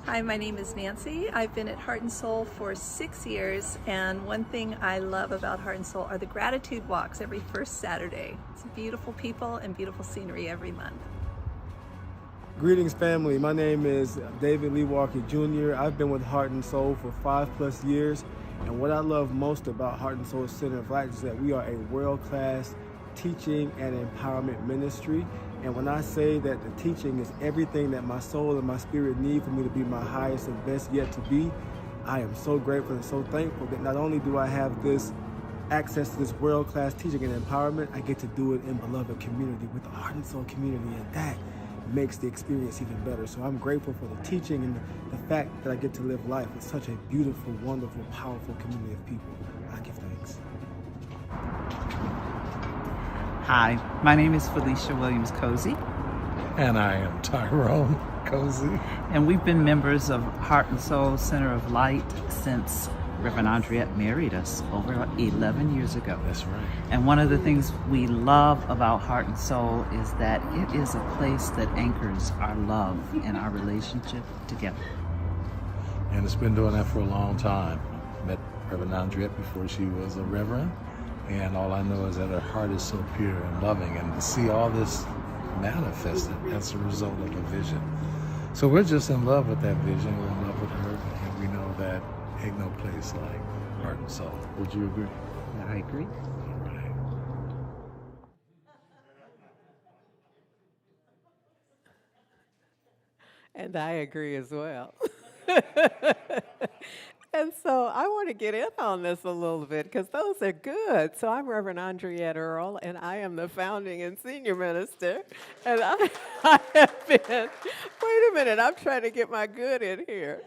Hi, my name is Nancy. I've been at Heart and Soul for 6 years, and one thing I love about Heart and Soul are the gratitude walks every first Saturday. It's beautiful people and beautiful scenery every month. Greetings, family. My name is David Lee Walker Jr. I've been with Heart and Soul for 5+ years, and what I love most about Heart and Soul Center of Light is that we are a world-class teaching and empowerment ministry. And when I say that the teaching is everything that my soul and my spirit need for me to be my highest and best yet to be, I am so grateful and so thankful that not only do I have this access to this world-class teaching and empowerment, I get to do it in beloved community with the Heart and Soul community, and that makes the experience even better. So I'm grateful for the teaching and the fact that I get to live life with such a beautiful, wonderful, powerful community of people. I give thanks. Hi, my name is Felicia Williams Cozy. And I am Tyrone Cozy. And we've been members of Heart and Soul Center of Light since Reverend Andriette married us over 11 years ago. That's right. And one of the things we love about Heart and Soul is that it is a place that anchors our love and our relationship together. And it's been doing that for a long time. Met Reverend Andriette before she was a reverend. And all I know is that her heart is so pure and loving, and to see all this manifested as a result of a vision. So we're just in love with that vision, we're in love with her, and we know that ain't no place like Heart and Soul. Would you agree? I agree. All right. And I agree as well. And so I want to get in on this a little bit because those are good. So I'm Reverend Andriette Earl, and I am the founding and senior minister. And I have been, wait a minute, I'm trying to get my good in here.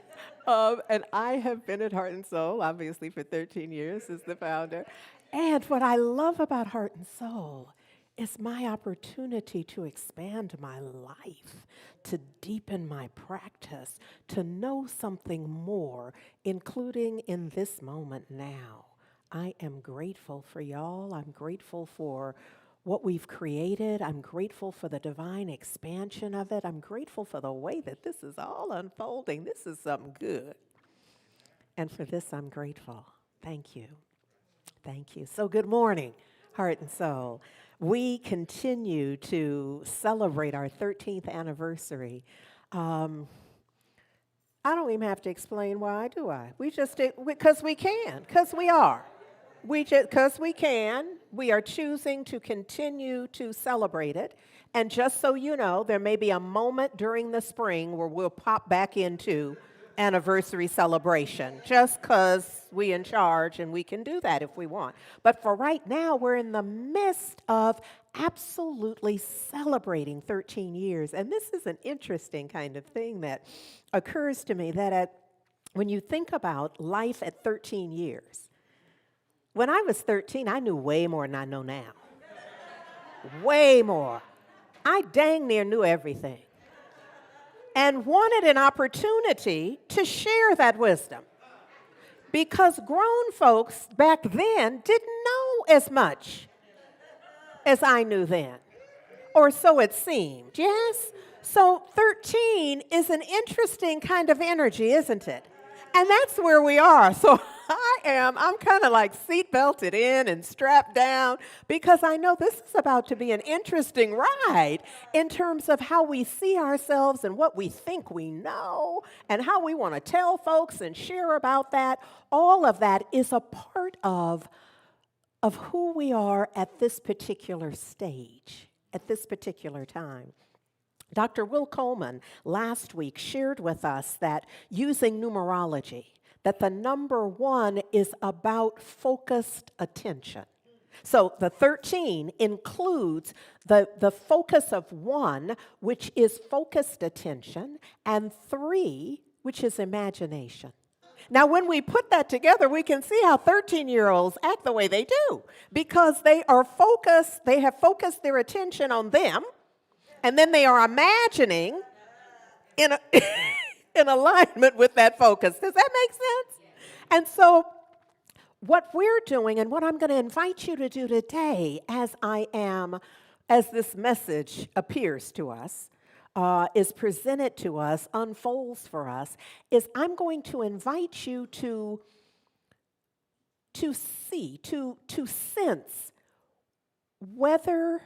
And I have been at Heart and Soul, obviously, for 13 years as the founder. And what I love about Heart and Soul is my opportunity to expand my life, to deepen my practice, to know something more, including in this moment now. I am grateful for y'all. I'm grateful for what we've created. I'm grateful for the divine expansion of it. I'm grateful for the way that this is all unfolding. This is something good. And for this, I'm grateful. Thank you. Thank you. So good morning, Heart and Soul. We continue to celebrate our 13th anniversary. I don't even have to explain why, do I? We just did, because we can, because we are. Because we can, we are choosing to continue to celebrate it. And just so you know, there may be a moment during the spring where we'll pop back into anniversary celebration, just because we in charge and we can do that if we want. But for right now, we're in the midst of absolutely celebrating 13 years. And this is an interesting kind of thing that occurs to me, that when you think about life at 13 years, when I was 13, I knew way more than I know now. Way more. I dang near knew everything. And wanted an opportunity to share that wisdom. Because grown folks back then didn't know as much as I knew then. Or so it seemed, yes? So 13 is an interesting kind of energy, isn't it? And that's where we are. So I'm kind of like seat belted in and strapped down because I know this is about to be an interesting ride in terms of how we see ourselves and what we think we know and how we want to tell folks and share about that. All of that is a part of who we are at this particular stage, at this particular time. Dr. Will Coleman last week shared with us that using numerology, that the number 1 is about focused attention. So the 13 includes the focus of 1, which is focused attention, and 3, which is imagination. Now, when we put that together, we can see how 13-year-olds act the way they do because they are focused, they have focused their attention on them, and then they are imagining in alignment with that focus. Does that make sense? And so what we're doing and what I'm going to invite you to do today as this message appears to us, is presented to us, unfolds for us, is I'm going to invite you to see, to sense whether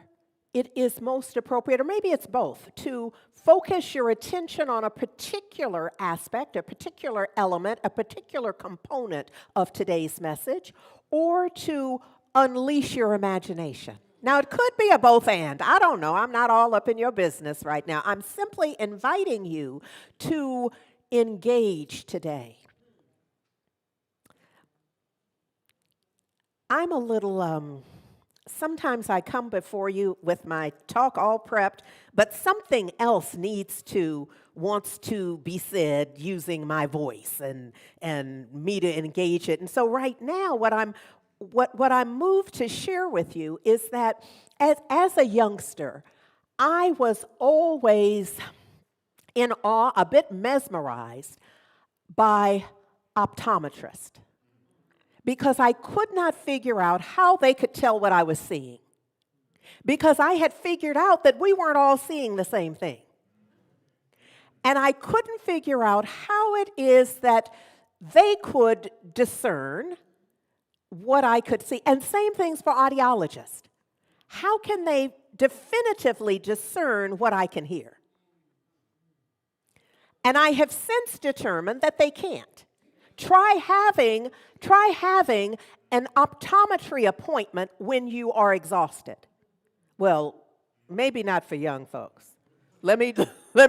it is most appropriate, or maybe it's both, to focus your attention on a particular aspect, a particular element, a particular component of today's message, or to unleash your imagination. Now, it could be a both and. I don't know. I'm not all up in your business right now. I'm simply inviting you to engage today. I'm a little, sometimes I come before you with my talk all prepped, but something else wants to be said using my voice and me to engage it. And so right now, what I'm moved to share with you is that as a youngster, I was always in awe, a bit mesmerized by optometrists, because I could not figure out how they could tell what I was seeing, because I had figured out that we weren't all seeing the same thing. And I couldn't figure out how it is that they could discern what I could see. And same things for audiologists. How can they definitively discern what I can hear? And I have since determined that they can't. Try having an optometry appointment when you are exhausted. Well, maybe not for young folks. Let me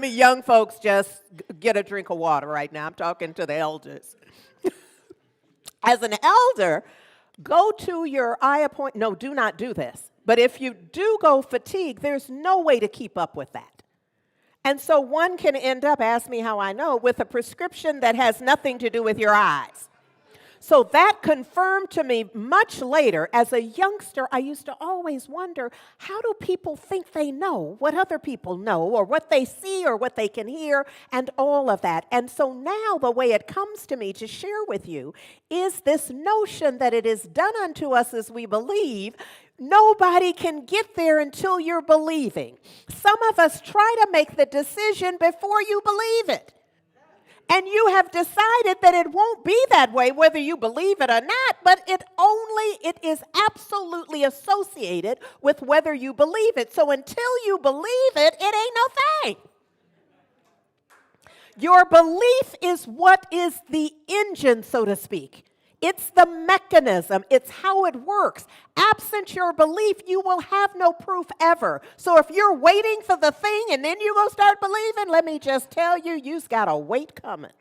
young folks just get a drink of water right now. I'm talking to the elders. As an elder, go to your eye appointment. No, do not do this. But if you do go fatigue, there's no way to keep up with that. And so one can end up, ask me how I know, with a prescription that has nothing to do with your eyes. So that confirmed to me much later. As a youngster, I used to always wonder, how do people think they know what other people know, or what they see, or what they can hear, and all of that. And so now the way it comes to me to share with you is this notion that it is done unto us as we believe. Nobody can get there until you're believing. Some of us try to make the decision before you believe it. And you have decided that it won't be that way, whether you believe it or not, but it is absolutely associated with whether you believe it. So until you believe it, it ain't no thing. Your belief is what is the engine, so to speak. It's the mechanism. It's how it works. Absent your belief, you will have no proof ever. So if you're waiting for the thing and then you're going to start believing, let me just tell you, you've got a wait coming.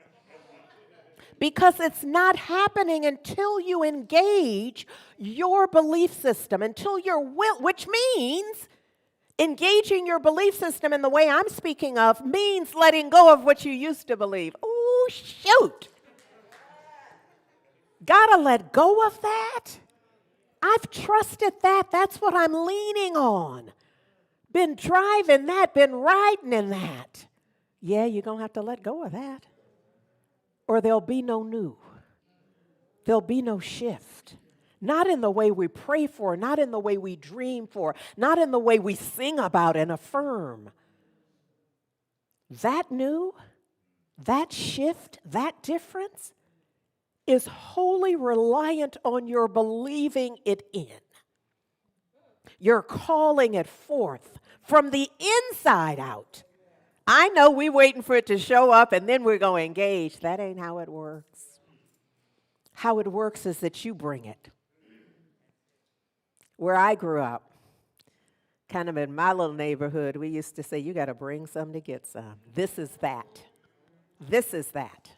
Because it's not happening until you engage your belief system, until your will, which means engaging your belief system in the way I'm speaking of means letting go of what you used to believe. Oh, shoot. Gotta let go of that. I've trusted that. That's what I'm leaning on. Been driving that, been riding in that. Yeah, you're going to have to let go of that. Or there'll be no new. There'll be no shift. Not in the way we pray for, not in the way we dream for, not in the way we sing about and affirm. That new, that shift, that difference is wholly reliant on your believing it in. You're calling it forth from the inside out. I know we're waiting for it to show up and then we're going to engage. That ain't how it works. How it works is that you bring it. Where I grew up, kind of in my little neighborhood, we used to say, you got to bring some to get some. This is that. This is that.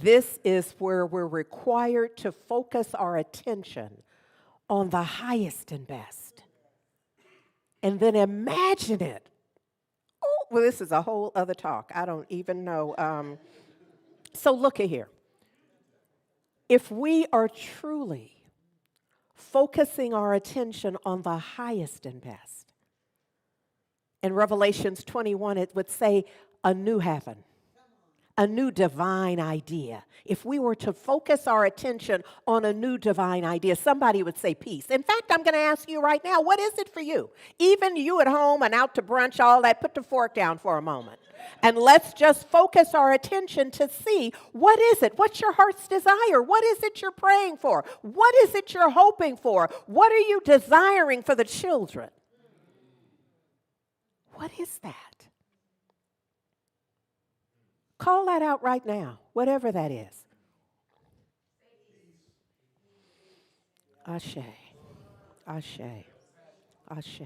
This is where we're required to focus our attention on the highest and best. And then imagine it. Oh, well, this is a whole other talk. I don't even know. So look at here. If we are truly focusing our attention on the highest and best, in Revelations 21, it would say a new heaven, a new divine idea. If we were to focus our attention on a new divine idea, somebody would say peace. In fact, I'm going to ask you right now, what is it for you? Even you at home and out to brunch, all that, put the fork down for a moment. And let's just focus our attention to see, what is it? What's your heart's desire? What is it you're praying for? What is it you're hoping for? What are you desiring for the children? What is that? Call that out right now, whatever that is. Ashe, Ashe, Ashe,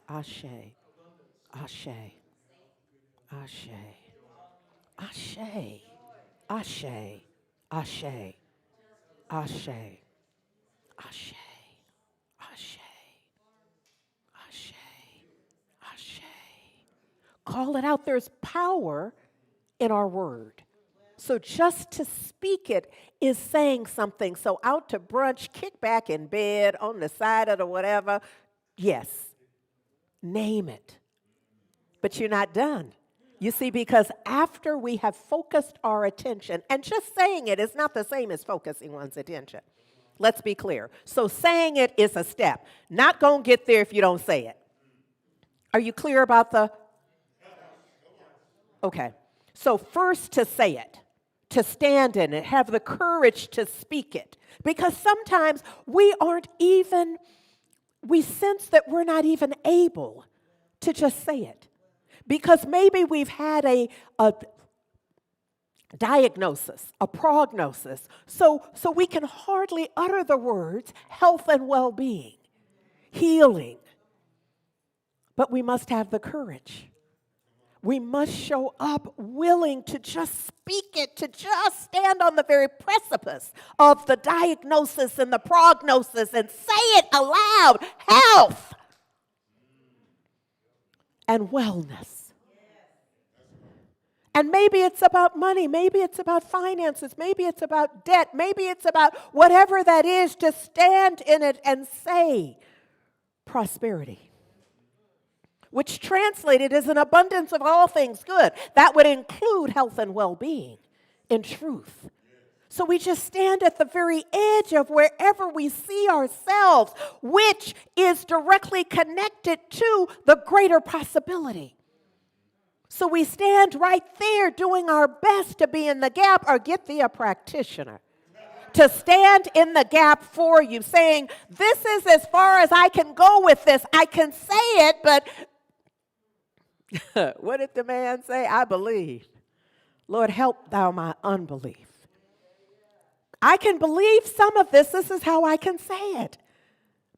Ashe, Ashe, Ashe, Ashe, Ashe, Ashe, Ashe, Ashe, Ashe, Ashe, Ashe. Call it out. There's power in our word. So just to speak it is saying something. So out to brunch, kick back in bed, on the side of the whatever. Yes, name it. But you're not done. You see, because after we have focused our attention, and just saying it is not the same as focusing one's attention. Let's be clear. So saying it is a step. Not going to get there if you don't say it. Are you clear about the... Okay. So first to say it, to stand in it, have the courage to speak it. Because sometimes we sense that we're not even able to just say it. Because maybe we've had a diagnosis, a prognosis, so we can hardly utter the words health and well-being, healing. But we must have the courage. We must show up willing to just speak it, to just stand on the very precipice of the diagnosis and the prognosis and say it aloud. Health and wellness. And maybe it's about money, maybe it's about finances, maybe it's about debt, maybe it's about whatever that is, to stand in it and say prosperity, which translated is an abundance of all things good. That would include health and well-being in truth. So we just stand at the very edge of wherever we see ourselves, which is directly connected to the greater possibility. So we stand right there doing our best to be in the gap, or get thee a practitioner to stand in the gap for you, saying, this is as far as I can go with this. I can say it, but what did the man say? I believe. Lord, help thou my unbelief. I can believe some of this. This is how I can say it.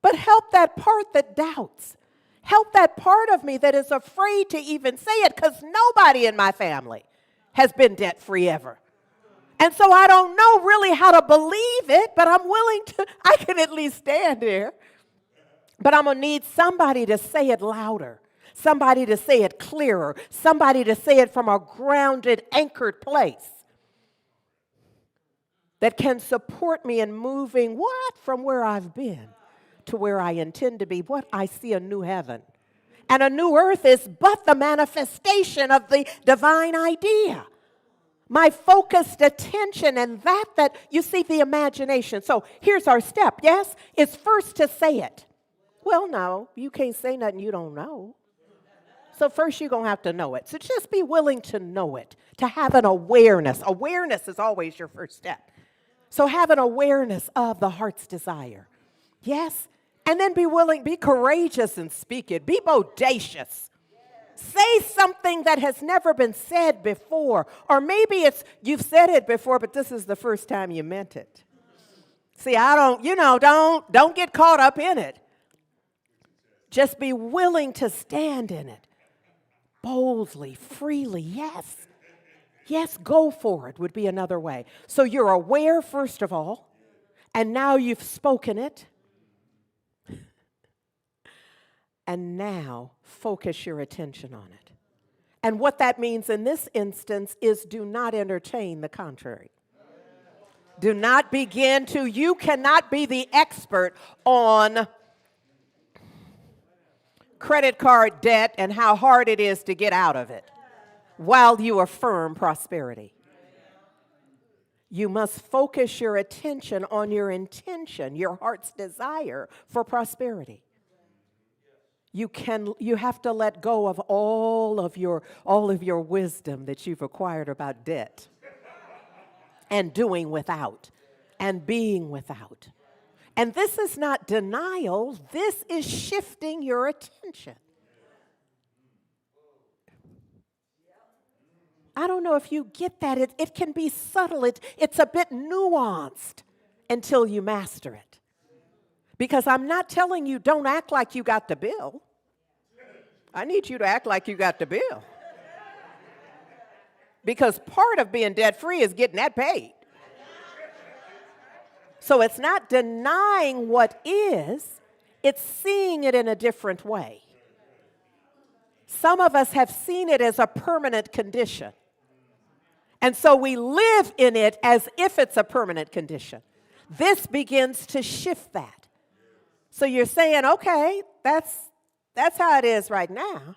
But help that part that doubts. Help that part of me that is afraid to even say it, because nobody in my family has been debt-free ever. And so I don't know really how to believe it, but I'm willing to, I can at least stand there. But I'm going to need somebody to say it louder, somebody to say it clearer, somebody to say it from a grounded, anchored place that can support me in moving from where I've been to where I intend to be. What I see, a new heaven and a new earth, is but the manifestation of the divine idea. My focused attention, and that you see, the imagination. So here's our step, yes? It's first to say it. Well, no, you can't say nothing you don't know. So first you're going to have to know it. So just be willing to know it, to have an awareness. Awareness is always your first step. So have an awareness of the heart's desire. Yes? And then be courageous and speak it. Be bodacious. Say something that has never been said before. Or maybe you've said it before, but this is the first time you meant it. See, don't get caught up in it. Just be willing to stand in it. Boldly, freely, yes. Yes, go for it would be another way. So you're aware, first of all, and now you've spoken it. And now focus your attention on it. And what that means in this instance is, do not entertain the contrary. Do not you cannot be the expert on credit card debt and how hard it is to get out of it. while you affirm prosperity. You must focus your attention on your intention, your heart's desire for prosperity. You have to let go of all of your wisdom that you've acquired about debt and doing without and being without. And this is not denial, this is shifting your attention. I don't know if you get that. It can be subtle. It's a bit nuanced until you master it. Because I'm not telling you don't act like you got the bill. I need you to act like you got the bill. Because part of being debt-free is getting that paid. So it's not denying what is, it's seeing it in a different way. Some of us have seen it as a permanent condition. And so we live in it as if it's a permanent condition. This begins to shift that. So you're saying, okay, that's how it is right now,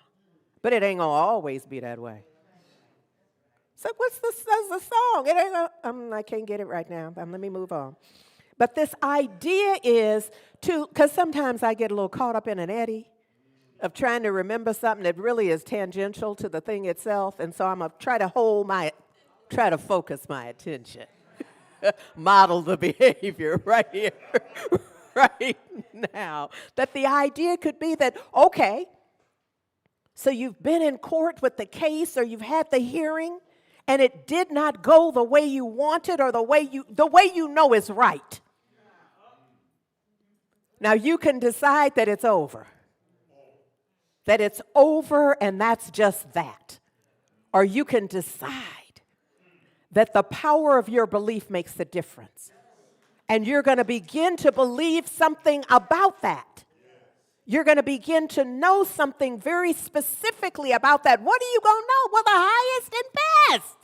but it ain't gonna always be that way. So what's the song? It ain't I can't get it right now. Let me move on. But this idea is because sometimes I get a little caught up in an eddy of trying to remember something that really is tangential to the thing itself, and so I'm gonna try to focus my attention, model the behavior right here, right now. That the idea could be that, okay, so you've been in court with the case or you've had the hearing and it did not go the way you wanted or the way you know is right. Now you can decide that it's over. That it's over and that's just that. Or you can decide that the power of your belief makes a difference. And you're going to begin to believe something about that. You're going to begin to know something very specifically about that. What are you going to know? Well, the highest and best.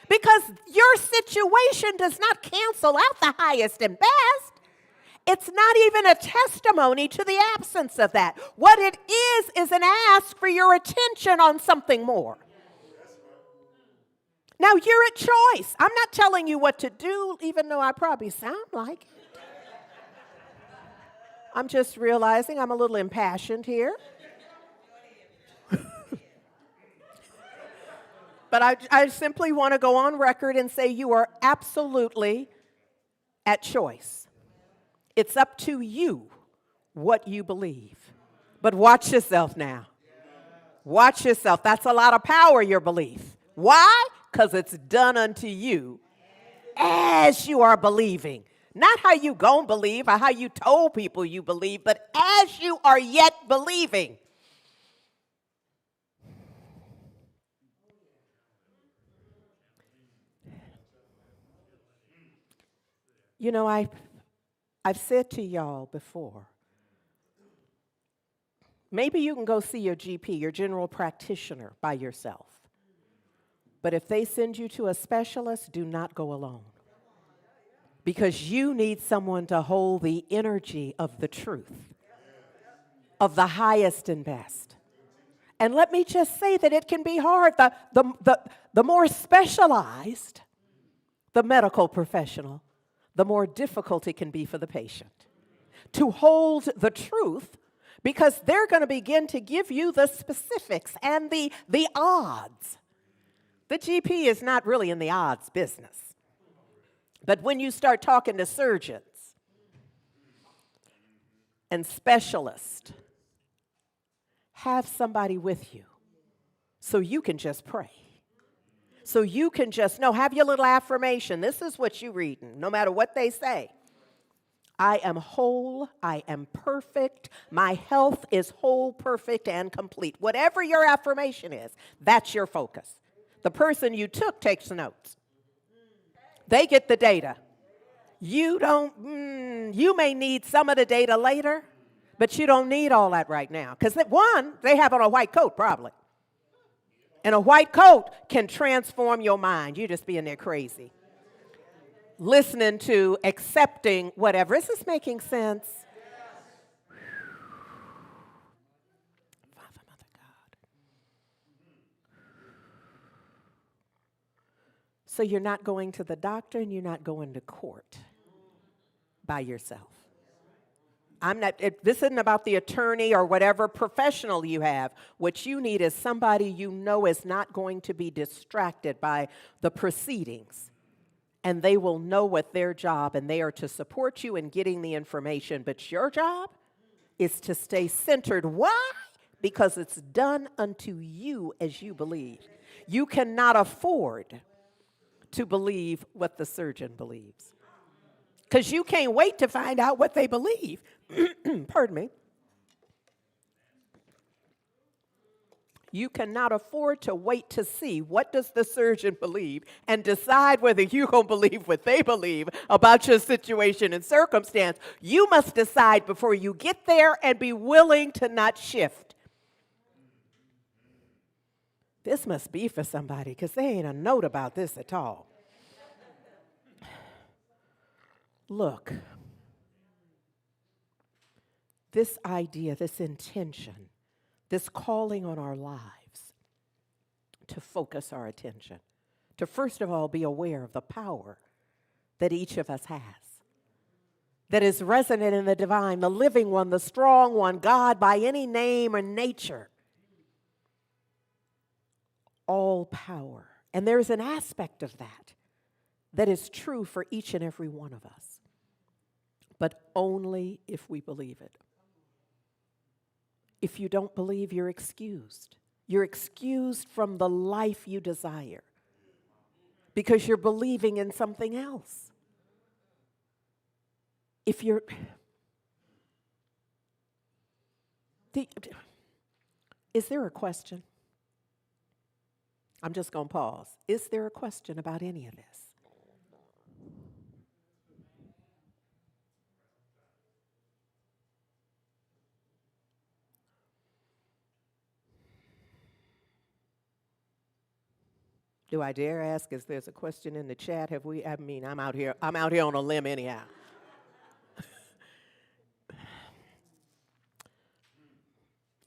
Because your situation does not cancel out the highest and best. It's not even a testimony to the absence of that. What it is an ask for your attention on something more. Now, you're at choice. I'm not telling you what to do, even though I probably sound like it. I'm just realizing I'm a little impassioned here. But I simply want to go on record and say you are absolutely at choice. It's up to you what you believe. But watch yourself now. Watch yourself. That's a lot of power, your belief. Why? Because it's done unto you as you are believing. Not how you gon' believe or how you told people you believe, but as you are yet believing. You know, I've said to y'all before, maybe you can go see your GP, your general practitioner, by yourself. But if they send you to a specialist, do not go alone. Because you need someone to hold the energy of the truth, of the highest and best. And let me just say that it can be hard. The more specialized the medical professional, the more difficult it can be for the patient to hold the truth, because they're going to begin to give you the specifics and the odds. The GP is not really in the odds business. But when you start talking to surgeons and specialists, have somebody with you so you can just pray. So you can just know, have your little affirmation. This is what you're reading, no matter what they say. I am whole, I am perfect, my health is whole, perfect, and complete. Whatever your affirmation is, that's your focus. The person you took takes notes. They get the data. You may need some of the data later, but you don't need all that right now. Because one, they have on a white coat probably. And a white coat can transform your mind. You're just being there crazy. Listening to, accepting, whatever. Is this making sense? Father, Mother, God. So you're not going to the doctor and you're not going to court by yourself. This isn't about the attorney or whatever professional you have. What you need is somebody you know is not going to be distracted by the proceedings. And they will know what their job, and they are to support you in getting the information. But your job is to stay centered. Why? Because it's done unto you as you believe. You cannot afford to believe what the surgeon believes, because you can't wait to find out what they believe. Pardon me. You cannot afford to wait to see what does the surgeon believe and decide whether you're going to believe what they believe about your situation and circumstance. You must decide before you get there and be willing to not shift. This must be for somebody, because there ain't a note about this at all. Look, this idea, this intention, this calling on our lives to focus our attention, to first of all be aware of the power that each of us has, that is resonant in the divine, the living one, the strong one, God by any name or nature. All power. And there's an aspect of that that is true for each and every one of us, but only if we believe it. If you don't believe, you're excused. You're excused from the life you desire because you're believing in something else. Is there a question? I'm just going to pause. Is there a question about any of this? Do I dare ask if there's a question in the chat? I'm out here on a limb anyhow.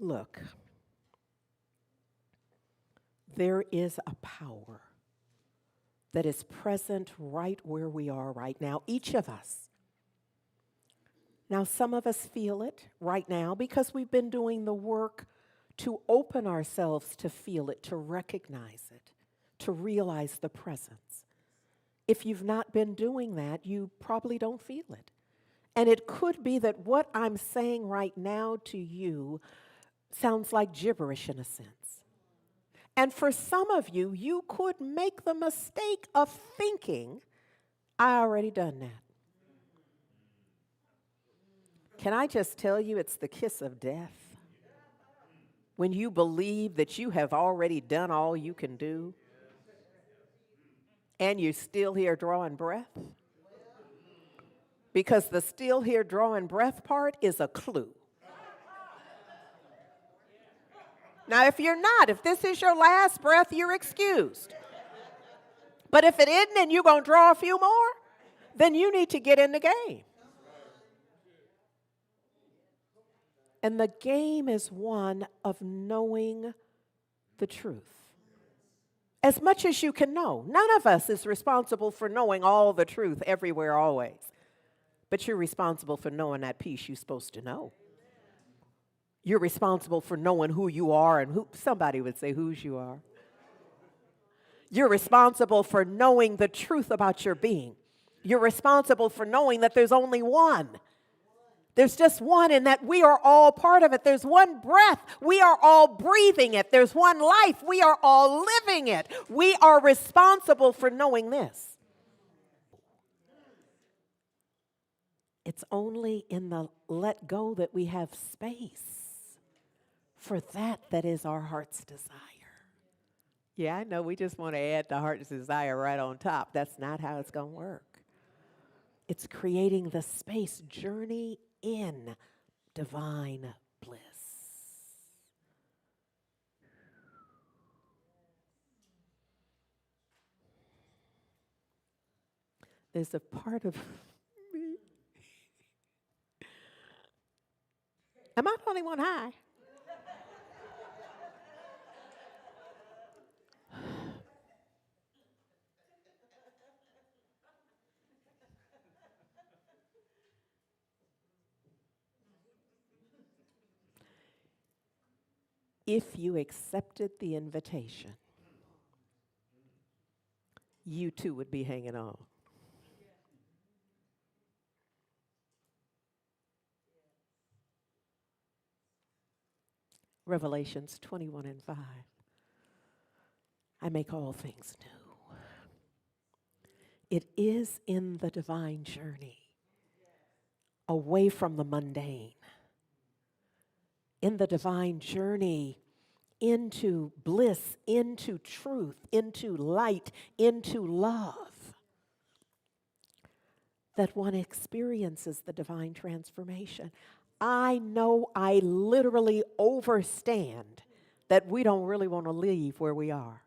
Look, there is a power that is present right where we are right now, each of us. Now, some of us feel it right now because we've been doing the work to open ourselves to feel it, to recognize it, to realize the presence. If you've not been doing that, you probably don't feel it. And it could be that what I'm saying right now to you sounds like gibberish in a sense. And for some of you, you could make the mistake of thinking, I already done that. Can I just tell you, it's the kiss of death? When you believe that you have already done all you can do, and you're still here drawing breath? Because the still here drawing breath part is a clue. Now, if this is your last breath, you're excused. But if it isn't and you're going to draw a few more, then you need to get in the game. And the game is one of knowing the truth. As much as you can know. None of us is responsible for knowing all the truth everywhere, always. But you're responsible for knowing that piece you're supposed to know. You're responsible for knowing who you are and somebody would say whose you are. You're responsible for knowing the truth about your being. You're responsible for knowing that there's only one. There's just one, and that we are all part of it. There's one breath. We are all breathing it. There's one life. We are all living it. We are responsible for knowing this. It's only in the let go that we have space for that is our heart's desire. Yeah, I know we just want to add the heart's desire right on top. That's not how it's going to work. It's creating the space, journey in divine bliss. There's a part of me. Am I the only one high? If you accepted the invitation, you too would be hanging on. Revelations 21:5. I make all things new. It is in the divine journey, away from the mundane, in the divine journey into bliss, into truth, into light, into love, that one experiences the divine transformation. I know I literally overstand that we don't really want to leave where we are.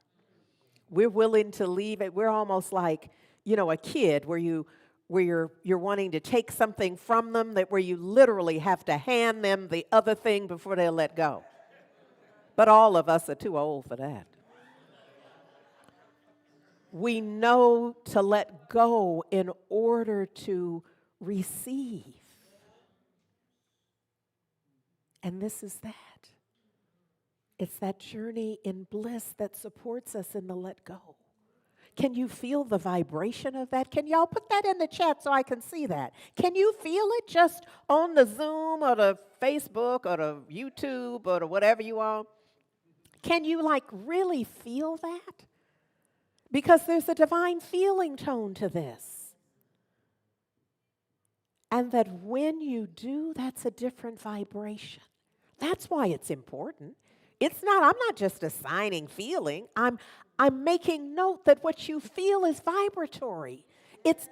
We're willing to leave it. We're almost like, a kid where you're wanting to take something from them, that where you literally have to hand them the other thing before they'll let go. But all of us are too old for that. We know to let go in order to receive. And this is that. It's that journey in bliss that supports us in the let go. Can you feel the vibration of that? Can y'all put that in the chat so I can see that? Can you feel it just on the Zoom or the Facebook or the YouTube or the whatever you are? Can you really feel that? Because there's a divine feeling tone to this. And that when you do, that's a different vibration. That's why it's important. I'm not just assigning feeling. I'm making note that what you feel is vibratory. It's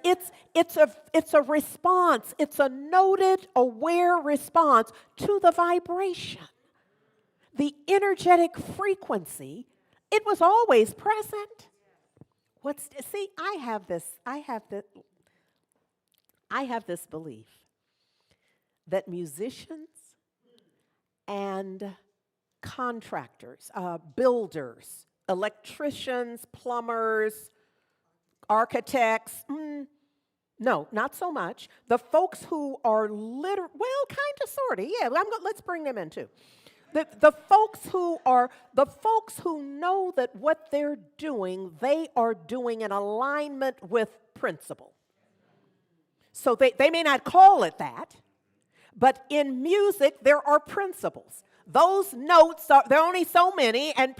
a response. It's a noted, aware response to the vibration. The energetic frequency, it was always present. I have this belief that musicians and contractors, builders, electricians, plumbers, architects, no, not so much. The folks who are kind of, sort of, yeah, let's bring them in too. The folks who know that what they're doing, they are doing in alignment with principle. So they may not call it that, but in music, there are principles. Those notes, there are only so many, and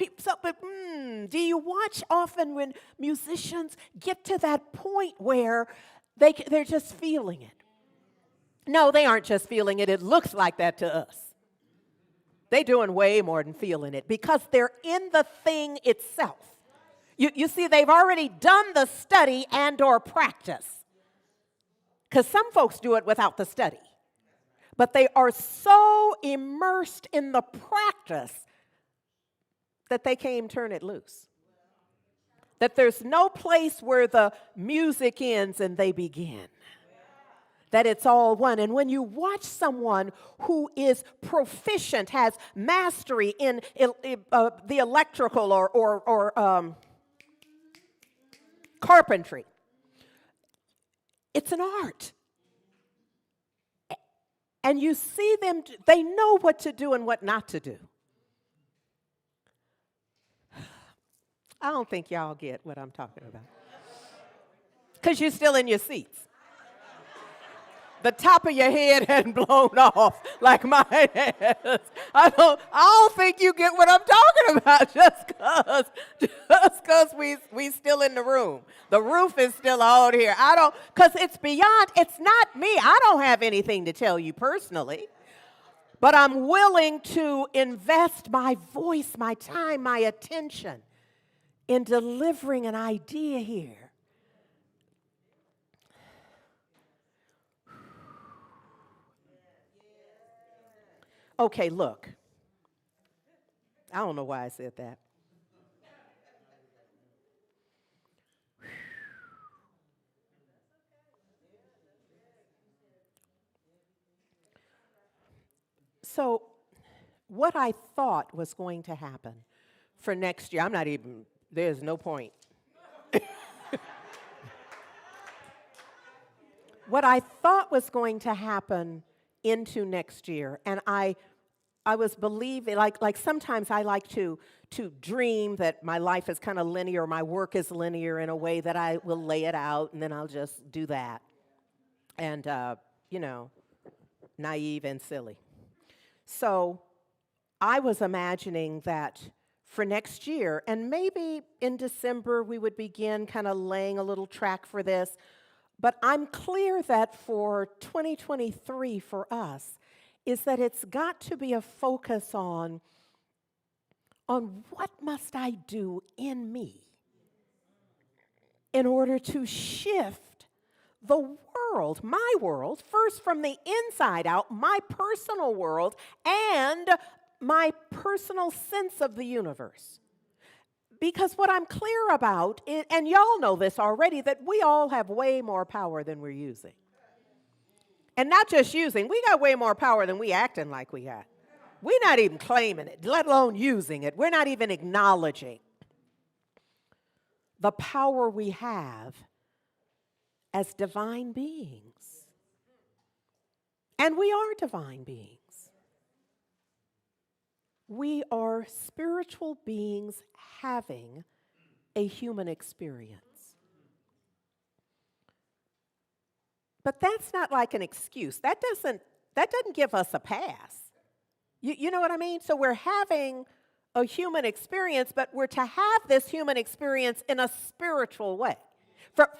do you watch often when musicians get to that point where they're just feeling it? No, they aren't just feeling it. It looks like that to us. They're doing way more than feeling it because they're in the thing itself. You see, they've already done the study and or practice. Because some folks do it without the study. But they are so immersed in the practice that they can't even turn it loose. That there's no place where the music ends and they begin. That it's all one. And when you watch someone who is proficient, has mastery in the electrical or carpentry, it's an art. And you see them, they know what to do and what not to do. I don't think y'all get what I'm talking about. Because you're still in your seats. The top of your head hadn't blown off like mine has. I don't think you get what I'm talking about just because we still in the room. The roof is still out here. Because it's not me. I don't have anything to tell you personally. But I'm willing to invest my voice, my time, my attention in delivering an idea here. Okay, look. I don't know why I said that. So, what I thought was going to happen for next year, there's no point. What I thought was going to happen into next year, and I I was believing, like sometimes I like to dream that my life is kind of linear, my work is linear in a way that I will lay it out and then I'll just do that. And, you know, naive and silly. So I was imagining that for next year, and maybe in December we would begin kind of laying a little track for this, but I'm clear that for 2023 for us is that it's got to be a focus on what must I do in me in order to shift the world, my world, first from the inside out, my personal world, and my personal sense of the universe. Because what I'm clear about, and y'all know this already, that we all have way more power than we're using. And not just using, we got way more power than we acting like we got. We're not even claiming it, let alone using it. We're not even acknowledging the power we have as divine beings. And we are divine beings. We are spiritual beings having a human experience. But that's not like an excuse. That doesn't give us a pass. You know what I mean? So we're having a human experience, but we're to have this human experience in a spiritual way.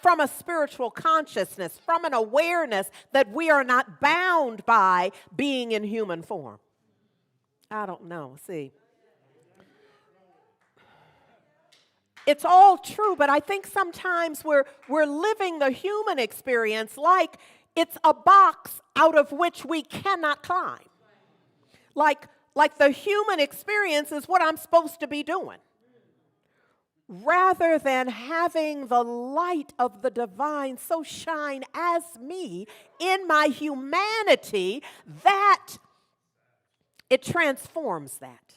From a spiritual consciousness, from an awareness that we are not bound by being in human form. I don't know, see. It's all true, but I think sometimes we're living the human experience like it's a box out of which we cannot climb. Like the human experience is what I'm supposed to be doing. Rather than having the light of the divine so shine as me in my humanity that it transforms that.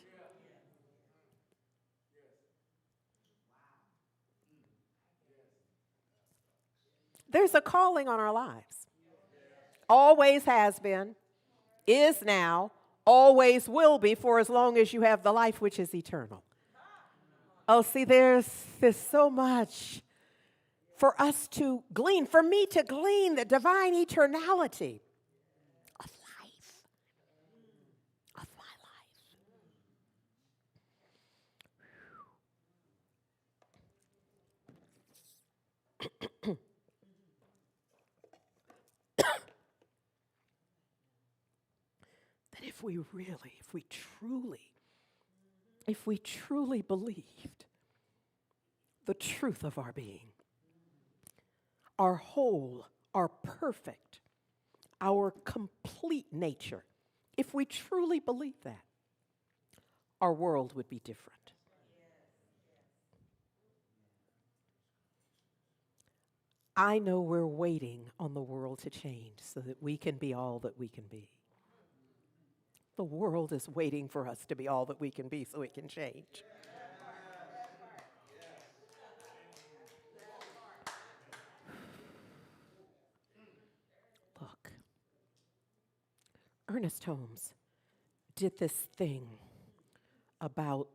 There's a calling on our lives. Always has been, is now, always will be for as long as you have the life which is eternal. Oh, see, there's so much for us to glean, for me to glean the divine eternality of life, of my life. That if we truly believed the truth of our being, our whole, our perfect, our complete nature, if we truly believe that, our world would be different. I know we're waiting on the world to change so that we can be all that we can be. The world is waiting for us to be all that we can be so it can change. Look, Ernest Holmes did this thing about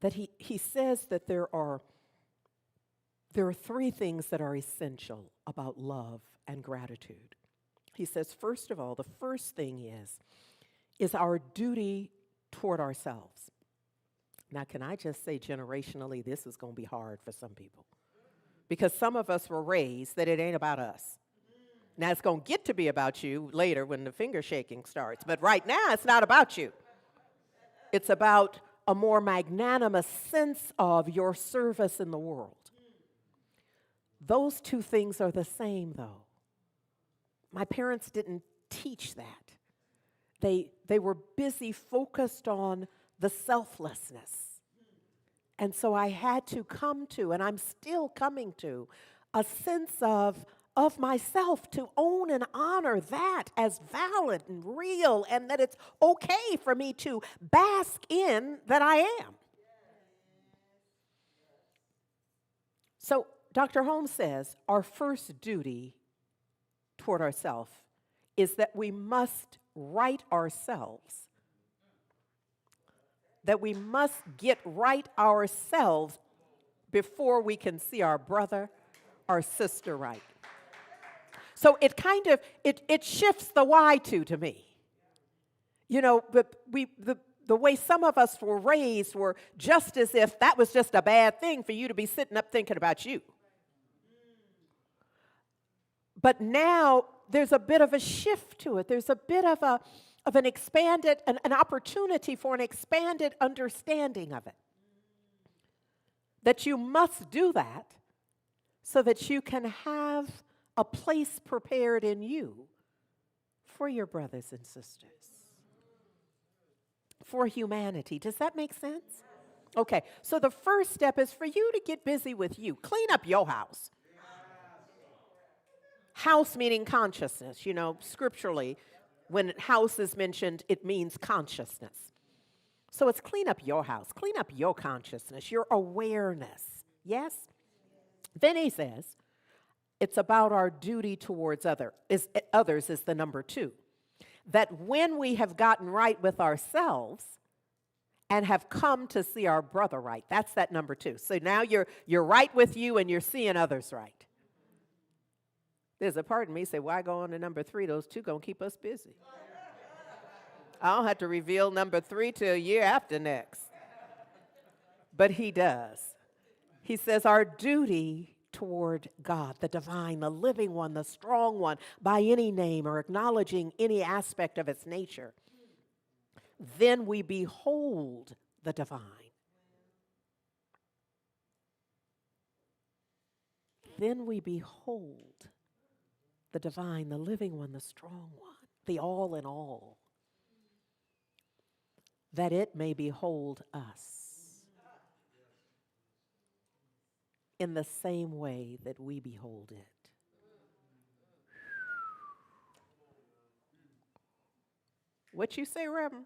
that he says that there are three things that are essential about love and gratitude. He says, first of all, the first thing is our duty toward ourselves. Now, can I just say generationally, this is going to be hard for some people. Because some of us were raised that it ain't about us. Now, it's going to get to be about you later when the finger shaking starts. But right now, it's not about you. It's about a more magnanimous sense of your service in the world. Those two things are the same, though. My parents didn't teach that. They were busy focused on the selflessness. And so I had to come to, and I'm still coming to, a sense of myself to own and honor that as valid and real, and that it's okay for me to bask in that I am. So Dr. Holmes says our first duty toward ourselves is that we must right ourselves. That we must get right ourselves before we can see our brother, our sister right. So it kind of, it shifts the why to me. You know, but the way some of us were raised were just as if that was just a bad thing for you to be sitting up thinking about you. But now there's a bit of a shift to it. There's a bit of an expanded, an opportunity for an expanded understanding of it. That you must do that so that you can have a place prepared in you for your brothers and sisters. For humanity. Does that make sense? Okay, so the first step is for you to get busy with you. Clean up your house. House meaning consciousness. You know, scripturally, when house is mentioned, it means consciousness. So it's clean up your house. Clean up your consciousness, your awareness. Yes? Then he says, it's about our duty towards others is the number 2. That when we have gotten right with ourselves and have come to see our brother right, that's that number 2. So now you're right with you and you're seeing others right. There's a part of me say, why go on to number 3? Those 2 gonna keep us busy. I don't have to reveal number 3 till a year after next. But he does. He says our duty toward God, the divine, the living one, the strong one, by any name or acknowledging any aspect of its nature. Then we behold the divine. Then we behold the divine, the living one, the strong one, the all in all, that it may behold us in the same way that we behold it. What you say, Reverend?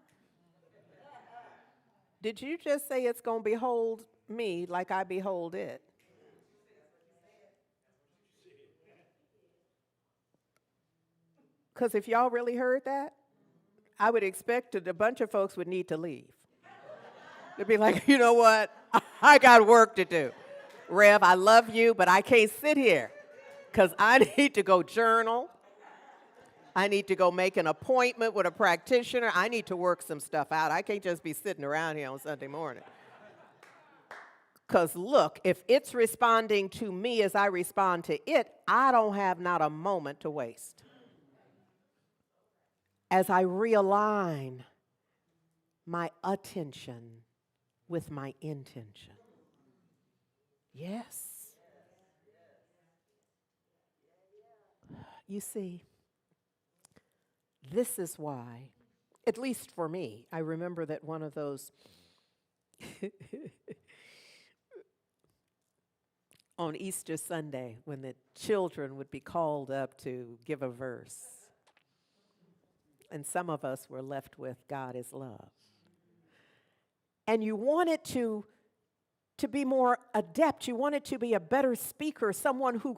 Did you just say it's going to behold me like I behold it? Because if y'all really heard that, I would expect that a bunch of folks would need to leave. They'd be like, you know what? I got work to do. Rev, I love you, but I can't sit here because I need to go journal. I need to go make an appointment with a practitioner. I need to work some stuff out. I can't just be sitting around here on Sunday morning. Because look, if it's responding to me as I respond to it, I don't have not a moment to waste. As I realign my attention with my intention. Yes. You see, this is why, at least for me, I remember that one of those on Easter Sunday when the children would be called up to give a verse. And some of us were left with God is love. And you wanted to be more adept. You wanted to be a better speaker, someone who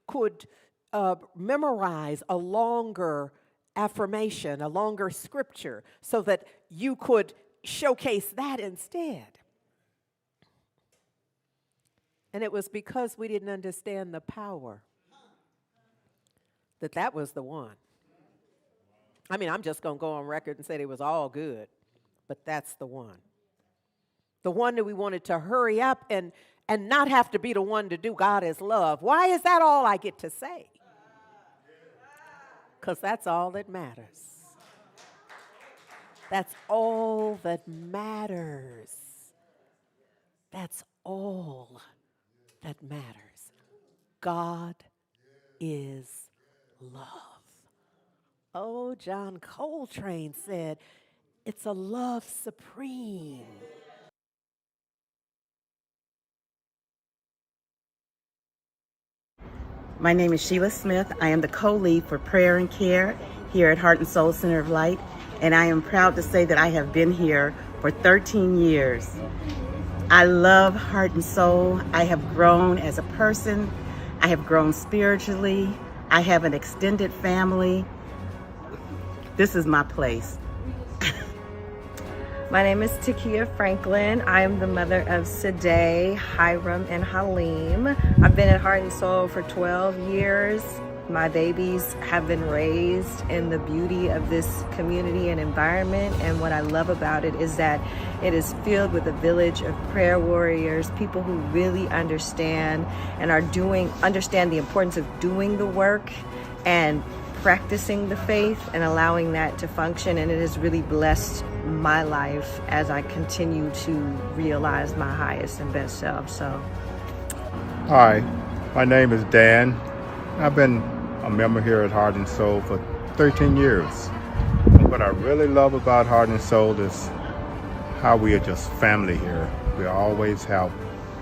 could memorize a longer affirmation, a longer scripture, so that you could showcase that instead. And it was because we didn't understand the power that was the one. I mean, I'm just going to go on record and say it was all good, but that's the one. The one that we wanted to hurry up and not have to be the one to do God is love. Why is that all I get to say? Because that's all that matters. That's all that matters. That's all that matters. God is love. Oh, John Coltrane said, it's a love supreme. My name is Sheila Smith. I am the co-lead for Prayer and Care here at Heart and Soul Center of Light, and I am proud to say that I have been here for 13 years. I love Heart and Soul. I have grown as a person. I have grown spiritually. I have an extended family. This is my place. My name is Takia Franklin. I am the mother of Sadeh, Hiram, and Halim. I've been at Heart and Soul for 12 years. My babies have been raised in the beauty of this community and environment, and what I love about it is that it is filled with a village of prayer warriors, people who really understand and understand the importance of doing the work and practicing the faith and allowing that to function, and it has really blessed my life as I continue to realize my highest and best self. So, hi, my name is Dan. I've been a member here at Heart and Soul for 13 years. And what I really love about Heart and Soul is how we are just family here. We always have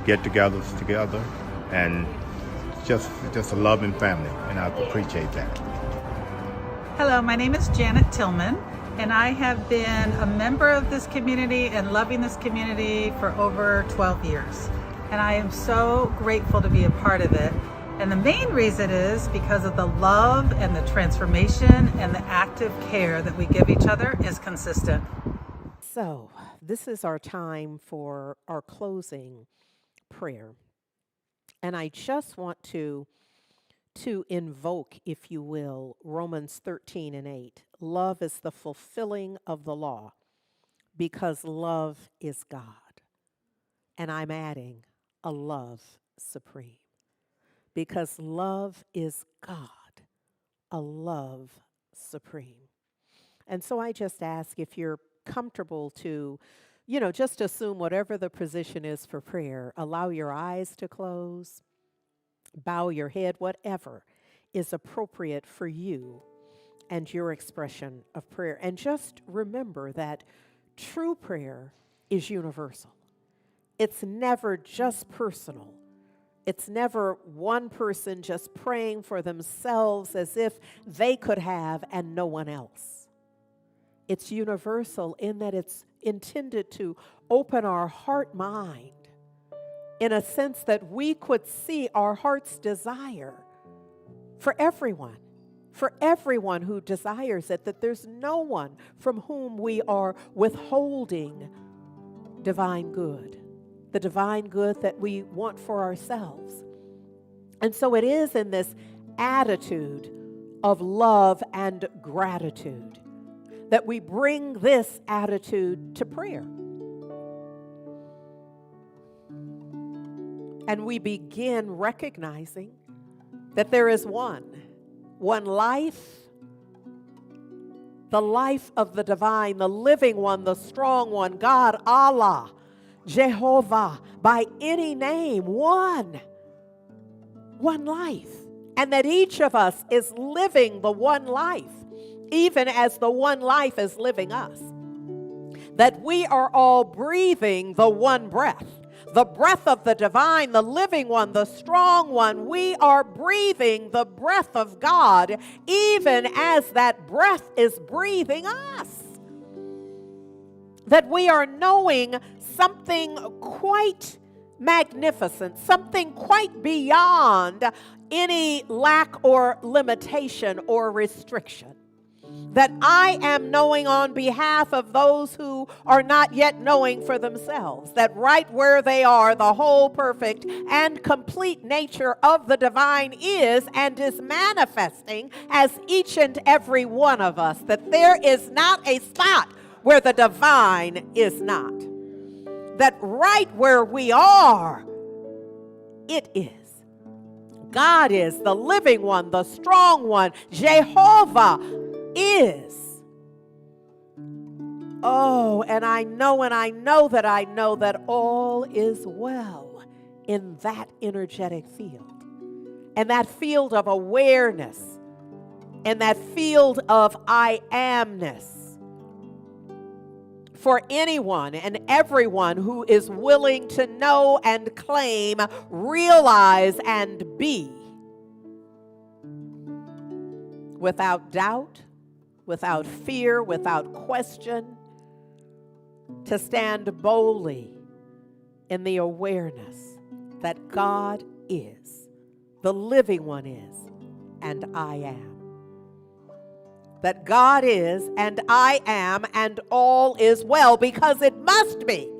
get-togethers together, and just a loving family, and I appreciate that. Hello, my name is Janet Tillman, and I have been a member of this community and loving this community for over 12 years. And I am so grateful to be a part of it. And the main reason is because of the love and the transformation and the active care that we give each other is consistent. So, this is our time for our closing prayer. And I just want to invoke, if you will, Romans 13:8. Love is the fulfilling of the law because love is God. And I'm adding a love supreme because love is God, a love supreme. And so I just ask if you're comfortable to, just assume whatever the position is for prayer, allow your eyes to close, bow your head, whatever is appropriate for you and your expression of prayer. And just remember that true prayer is universal. It's never just personal. It's never one person just praying for themselves as if they could have and no one else. It's universal in that it's intended to open our heart mind in a sense that we could see our heart's desire for everyone who desires it, that there's no one from whom we are withholding divine good, the divine good that we want for ourselves. And so it is in this attitude of love and gratitude that we bring this attitude to prayer. And we begin recognizing that there is one life, the life of the divine, the living one, the strong one, God, Allah, Jehovah, by any name, one life. And that each of us is living the one life, even as the one life is living us. That we are all breathing the one breath. The breath of the divine, the living one, the strong one. We are breathing the breath of God, even as that breath is breathing us. That we are knowing something quite magnificent, something quite beyond any lack or limitation or restriction. That I am knowing on behalf of those who are not yet knowing for themselves. That right where they are, the whole perfect and complete nature of the divine is and is manifesting as each and every one of us. That there is not a spot where the divine is not. That right where we are, it is. God is the living one, the strong one. Jehovah is. Oh, and I know that all is well in that energetic field. And that field of awareness. And that field of I amness. For anyone and everyone who is willing to know and claim, realize and be. Without doubt, without fear, without question, to stand boldly in the awareness that God is, the living one is, and I am. That God is and I am and all is well, because it must be.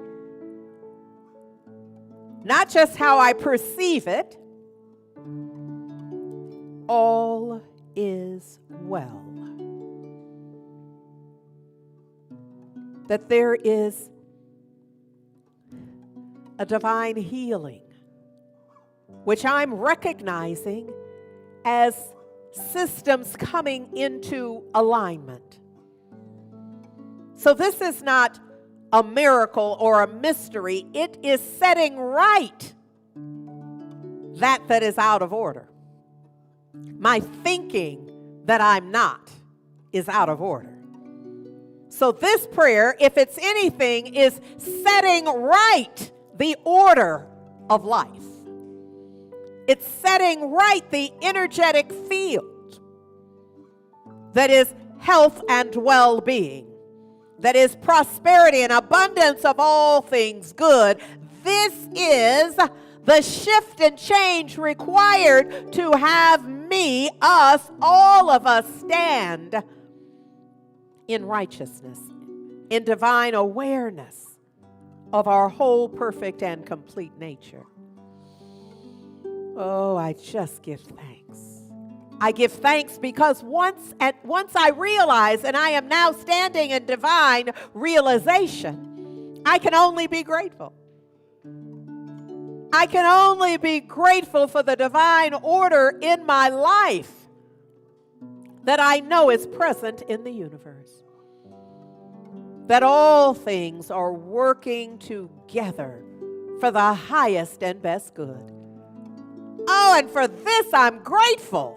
Not just how I perceive it. All is well. That there is a divine healing, which I'm recognizing as systems coming into alignment. So this is not a miracle or a mystery. It is setting right that is out of order. My thinking that I'm not is out of order. So this prayer, if it's anything, is setting right the order of life. It's setting right the energetic field that is health and well-being, that is prosperity and abundance of all things good. This is the shift and change required to have me, us, all of us stand in righteousness, in divine awareness of our whole perfect and complete nature. Oh, I just give thanks. I give thanks because once I realize, and I am now standing in divine realization, I can only be grateful. I can only be grateful for the divine order in my life that I know is present in the universe. That all things are working together for the highest and best good. Oh, and for this I'm grateful.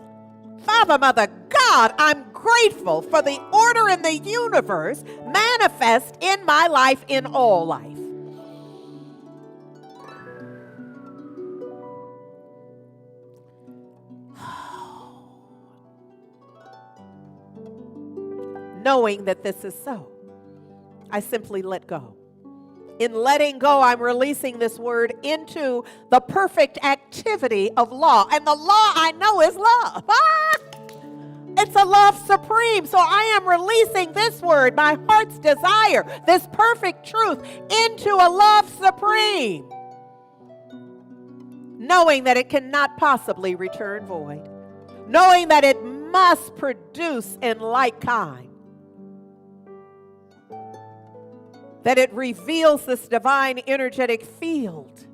Father, Mother, God, I'm grateful for the order in the universe manifest in my life, in all life. Knowing that this is so, I simply let go. In letting go, I'm releasing this word into the perfect activity of law. And the law I know is love. It's a love supreme. So I am releasing this word, my heart's desire, this perfect truth, into a love supreme. Knowing that it cannot possibly return void. Knowing that it must produce in like kind. That it reveals this divine energetic field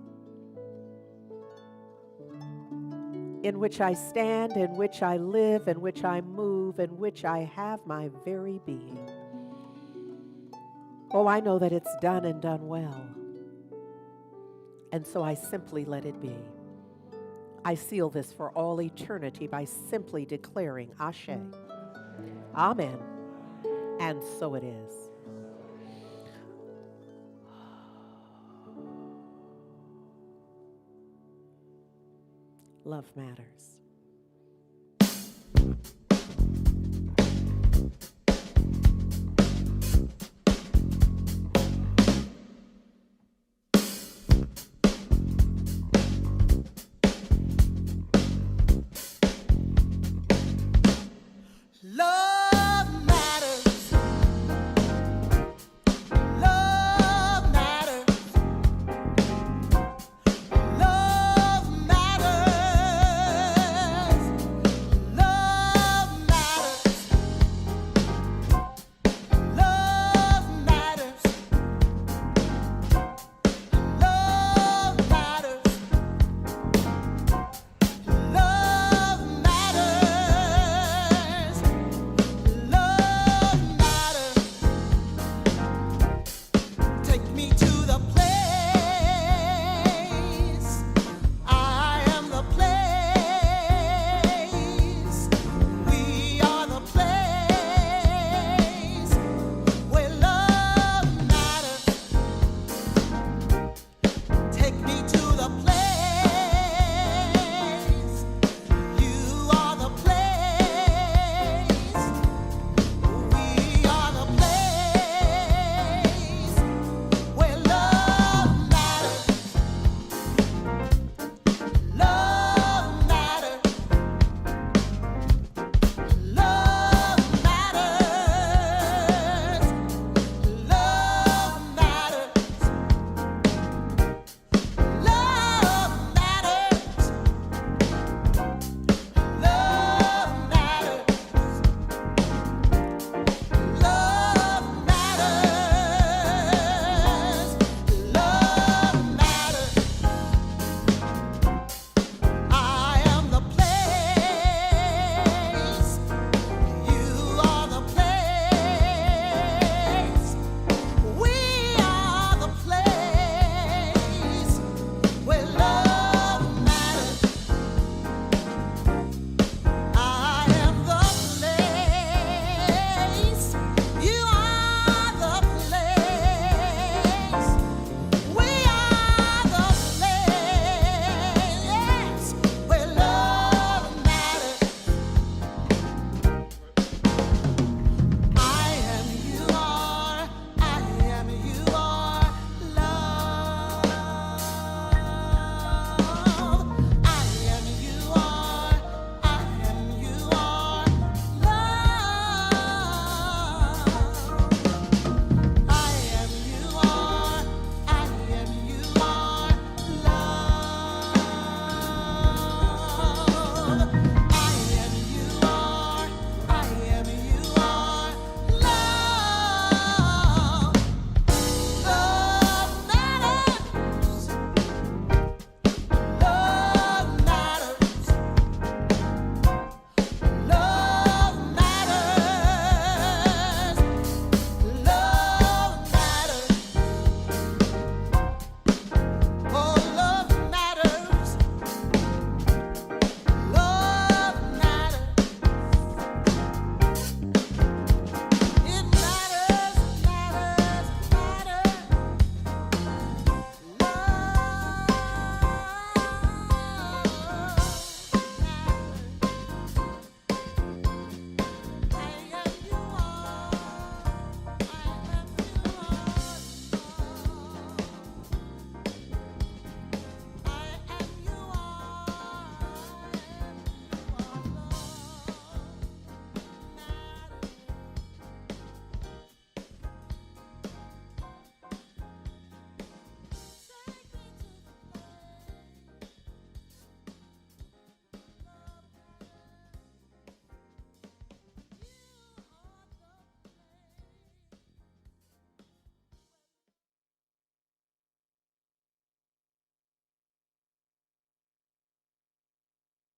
in which I stand, in which I live, in which I move, in which I have my very being. Oh, I know that it's done and done well. And so I simply let it be. I seal this for all eternity by simply declaring Ashe. Amen. And so it is. Love matters.